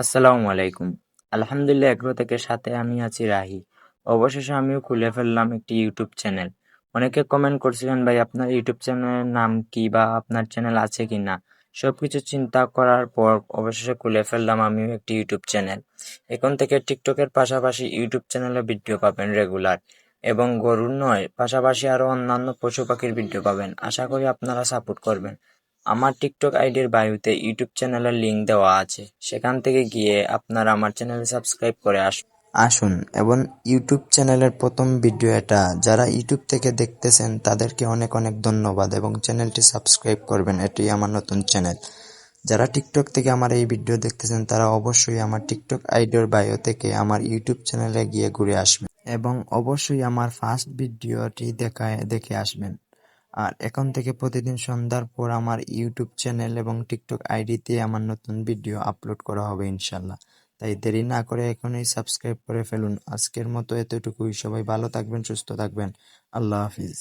আসসালামু আলাইকুম। আলহামদুলিল্লাহ এগ্রো থেকে সাথে আমি আছি রাহি। অবশেষে আমিও খুলে ফেললাম একটি ইউটিউব চ্যানেল। অনেকে কমেন্ট করছিলেন ভাই আপনার ইউটিউব চ্যানেলের নাম কি বা আপনার চ্যানেল আছে কি না। সবকিছু চিন্তা করার পর অবশেষে খুলে ফেললাম আমিও একটি ইউটিউব চ্যানেল। এখন থেকে টিকটকের পাশাপাশি ইউটিউব চ্যানেলে ভিডিও পাবেন রেগুলার এবং গরুর নয় পাশাপাশি আরও অন্যান্য পশু পাখির ভিডিও পাবেন। আশা করি আপনারা সাপোর্ট করবেন। আমার টিকটক আইডির বায়োতে ইউটিউব চ্যানেলের লিংক দেওয়া আছে, সেখান থেকে গিয়ে আপনারা আমার চ্যানেলে সাবস্ক্রাইব করে আসুন এবং ইউটিউব চ্যানেলের প্রথম ভিডিও এটা। যারা ইউটিউব থেকে দেখতেছেন তাদেরকে অনেক অনেক ধন্যবাদ এবং চ্যানেলটি সাবস্ক্রাইব করবেন, এটি আমার নতুন চ্যানেল। যারা টিকটক থেকে আমার এই ভিডিও দেখতেছেন তারা অবশ্যই আমার টিকটক আইডির বায়ো থেকে আমার ইউটিউব চ্যানেলে গিয়ে ঘুরে আসবেন এবং অবশ্যই আমার ফার্স্ট ভিডিওটি দেখে আসবেন। আর এখন থেকে প্রতিদিন সন্ধ্যার পর আমার ইউটিউব চ্যানেল এবং টিকটক আইডিতে আমার নতুন ভিডিও আপলোড করা হবে ইনশাল্লাহ। তাই দেরি না করে এখনই সাবস্ক্রাইব করে ফেলুন। আজকের মতো এতটুকুই। সবাই ভালো থাকবেন, সুস্থ থাকবেন। আল্লাহ হাফিজ।